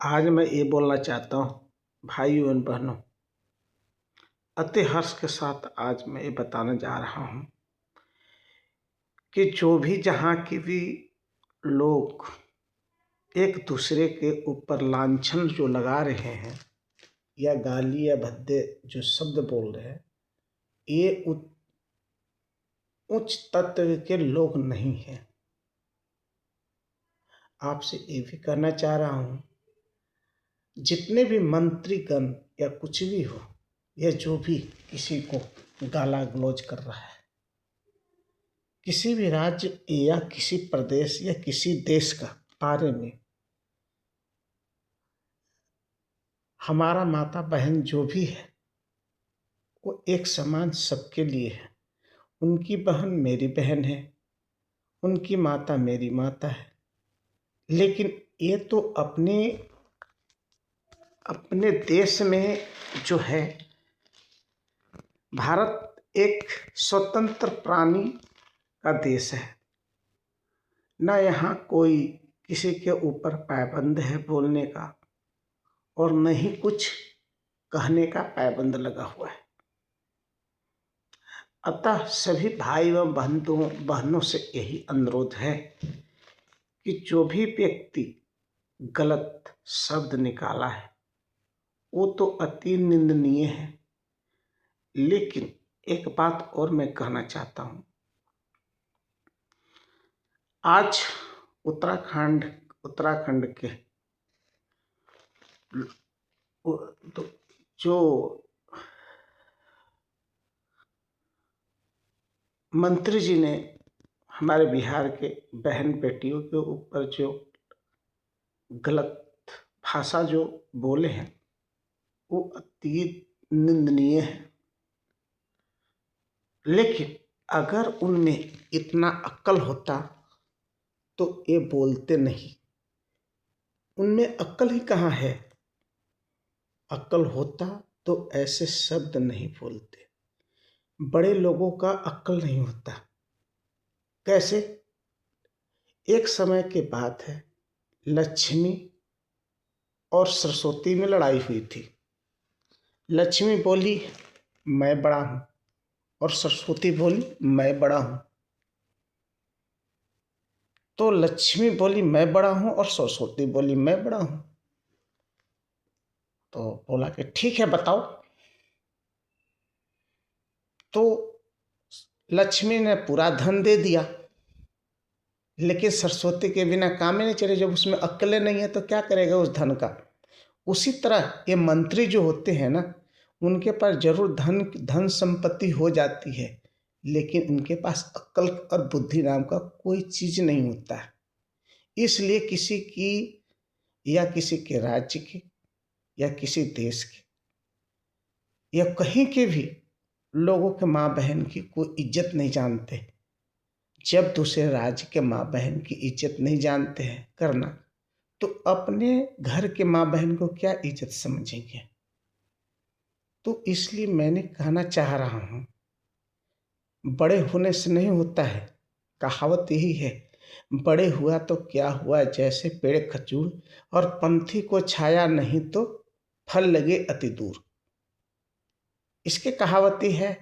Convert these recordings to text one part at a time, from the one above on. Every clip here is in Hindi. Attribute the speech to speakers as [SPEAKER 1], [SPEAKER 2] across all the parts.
[SPEAKER 1] आज मैं ये बोलना चाहता हूँ भाइयों एवं बहनों, अति हर्ष के साथ आज मैं ये बताने जा रहा हूँ कि जो भी जहाँ की भी लोग एक दूसरे के ऊपर लांछन जो लगा रहे हैं या गाली या भद्दे जो शब्द बोल रहे हैं, ये उच्च तत्व के लोग नहीं हैं। आपसे ये भी कहना चाह रहा हूँ, जितने भी मंत्रीगण या कुछ भी हो या जो भी किसी को गाला गलौज कर रहा है, किसी भी राज्य या किसी प्रदेश या किसी देश का बारे में, हमारा माता बहन जो भी है वो एक समान सबके लिए है। उनकी बहन मेरी बहन है, उनकी माता मेरी माता है। लेकिन ये तो अपने देश में जो है, भारत एक स्वतंत्र प्राणी का देश है। न यहाँ कोई किसी के ऊपर पाबंद है बोलने का और न ही कुछ कहने का पाबंद लगा हुआ है। अतः सभी भाई एवं बहनों से यही अनुरोध है कि जो भी व्यक्ति गलत शब्द निकाला है वो तो अति निंदनीय है। लेकिन एक बात और मैं कहना चाहता हूँ, आज उत्तराखंड के जो मंत्री जी ने हमारे बिहार के बहन बेटियों के ऊपर जो गलत भाषा जो बोले हैं वो अति निंदनीय है। लेकिन अगर उनमें इतना अक्ल होता तो ये बोलते नहीं। उनमें अक्ल ही कहाँ है? अक्ल होता तो ऐसे शब्द नहीं बोलते। बड़े लोगों का अक्ल नहीं होता। कैसे? एक समय की बात है, लक्ष्मी और सरस्वती में लड़ाई हुई थी। लक्ष्मी बोली मैं बड़ा हूँ और सरस्वती बोली मैं बड़ा हूँ। तो लक्ष्मी बोली मैं बड़ा हूँ और सरस्वती बोली मैं बड़ा हूँ। तो बोला कि ठीक है बताओ। तो लक्ष्मी ने पूरा धन दे दिया, लेकिन सरस्वती के बिना काम ही नहीं चले। जब उसमें अक्ल नहीं है तो क्या करेगा उस धन का? उसी तरह ये मंत्री जो होते हैं ना, उनके पास जरूर धन संपत्ति हो जाती है, लेकिन उनके पास अक्ल और बुद्धि नाम का कोई चीज नहीं होता है। इसलिए किसी की या किसी के राज्य की या किसी देश की या कहीं के भी लोगों के माँ बहन की कोई इज्जत नहीं जानते। जब दूसरे राज्य के माँ बहन की इज्जत नहीं जानते हैं करना, तो अपने घर के माँ बहन को क्या इज्जत समझेंगे? तो इसलिए मैंने कहना चाह रहा हूँ, बड़े होने से नहीं होता है। कहावत यही है, बड़े हुआ तो क्या हुआ, जैसे पेड़ खजूर और पंथी को छाया नहीं तो फल लगे अति दूर। इसके कहावत ही है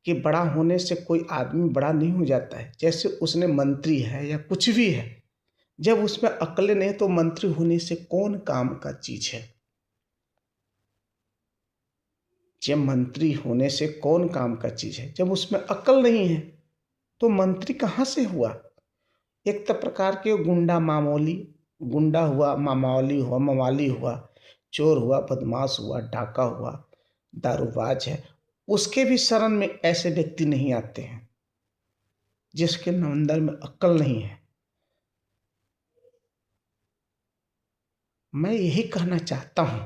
[SPEAKER 1] कि बड़ा होने से कोई आदमी बड़ा नहीं हो जाता है। जैसे उसने मंत्री है या कुछ भी है, जब उसमें अक्ल नहीं तो मंत्री होने से कौन काम का चीज है? जब मंत्री होने से कौन काम का चीज है? जब उसमें अक्ल नहीं है तो मंत्री कहाँ से हुआ? एक तो प्रकार के गुंडा हुआ, मवाली हुआ, चोर हुआ, बदमाश हुआ, डाका हुआ, दारूबाज है। उसके भी शरण में ऐसे व्यक्ति नहीं आते हैं जिसके अंदर में अक्ल नहीं है। मैं यही कहना चाहता हूं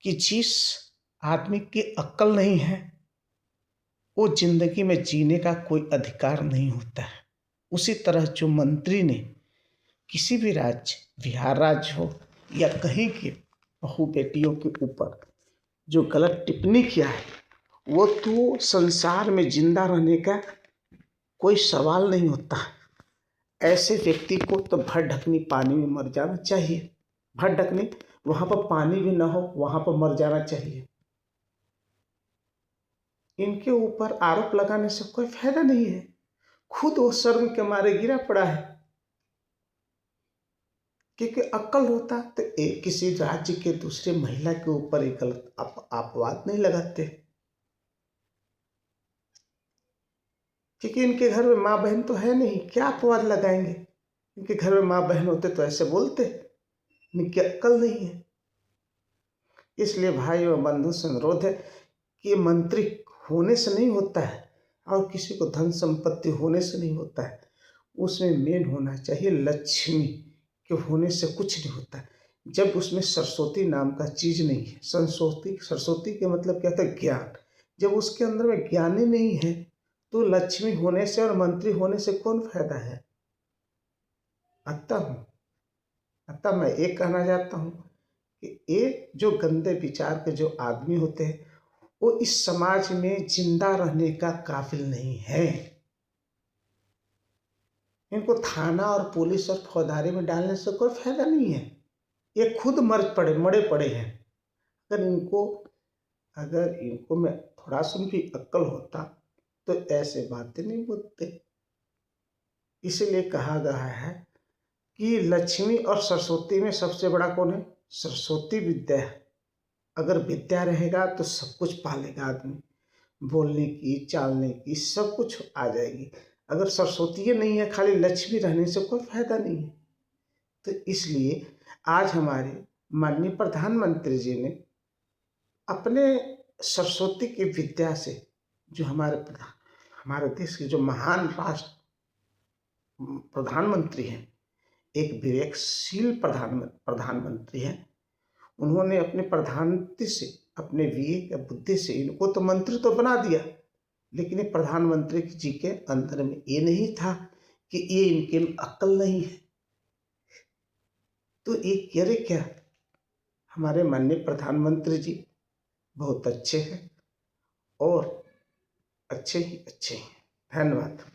[SPEAKER 1] कि जिस आदमी की अक्ल नहीं है वो जिंदगी में जीने का कोई अधिकार नहीं होता है। उसी तरह जो मंत्री ने किसी भी राज्य, बिहार राज्य हो या कहीं के बहू बेटियों के ऊपर जो गलत टिप्पणी किया है, वो तो संसार में जिंदा रहने का कोई सवाल नहीं होता। ऐसे व्यक्ति को तो भर ढकनी पानी में मर जाना चाहिए। भटकनी, वहां पर पानी भी ना हो, वहां पर मर जाना चाहिए। इनके ऊपर आरोप लगाने से कोई फायदा नहीं है। खुद वो शर्म के मारे गिरा पड़ा है। क्योंकि अक्ल होता तो एक किसी राज्य के दूसरे महिला के ऊपर एक गलत अपवाद नहीं लगाते। क्योंकि इनके घर में माँ बहन तो है नहीं, क्या अपवाद लगाएंगे। इनके घर में माँ बहन होते तो ऐसे बोलते। इनकी अक्ल नहीं है। इसलिए भाई और बंधु से अनुरोध है कि मंत्री होने से नहीं होता है और किसी को धन संपत्ति होने से नहीं होता है। उसमें मेन होना चाहिए लक्ष्मी के होने से कुछ नहीं होता है। जब उसमें सरस्वती नाम का चीज नहीं है, सरस्वती के मतलब क्या होता है? ज्ञान। जब उसके अंदर में ज्ञान ही नहीं है तो लक्ष्मी होने से और मंत्री होने से कौन फायदा है? अतः मैं एक कहना चाहता हूँ कि एक जो गंदे विचार के जो आदमी होते हैं वो इस समाज में जिंदा रहने का काबिल नहीं है। इनको थाना और पुलिस और फौजदारी में डालने से कोई फायदा नहीं है। ये खुद मरे पड़े हैं। अगर इनको में थोड़ा सा भी अक्ल होता तो ऐसे बातें नहीं बोलते। इसलिए कहा गया है कि लक्ष्मी और सरस्वती में सबसे बड़ा कौन है? सरस्वती विद्या है। अगर विद्या रहेगा तो सब कुछ पालेगा आदमी, बोलने की, चालने की, सब कुछ आ जाएगी। अगर सरस्वती नहीं है, खाली लक्ष्मी रहने से कोई फायदा नहीं है। तो इसलिए आज हमारे माननीय प्रधानमंत्री जी ने अपने सरस्वती की विद्या से जो हमारे देश के जो महान राष्ट्र प्रधानमंत्री हैं, एक विवेकशील प्रधानमंत्री हैं, उन्होंने अपने प्रधानमंत्री से, अपने विवेक या बुद्धि से इनको तो मंत्री तो बना दिया, लेकिन ये प्रधानमंत्री जी के अंदर में ये नहीं था कि ये इनके अक्ल नहीं है। तो ये करे क्या? हमारे माननीय प्रधानमंत्री जी बहुत अच्छे हैं और अच्छे ही अच्छे हैं। धन्यवाद।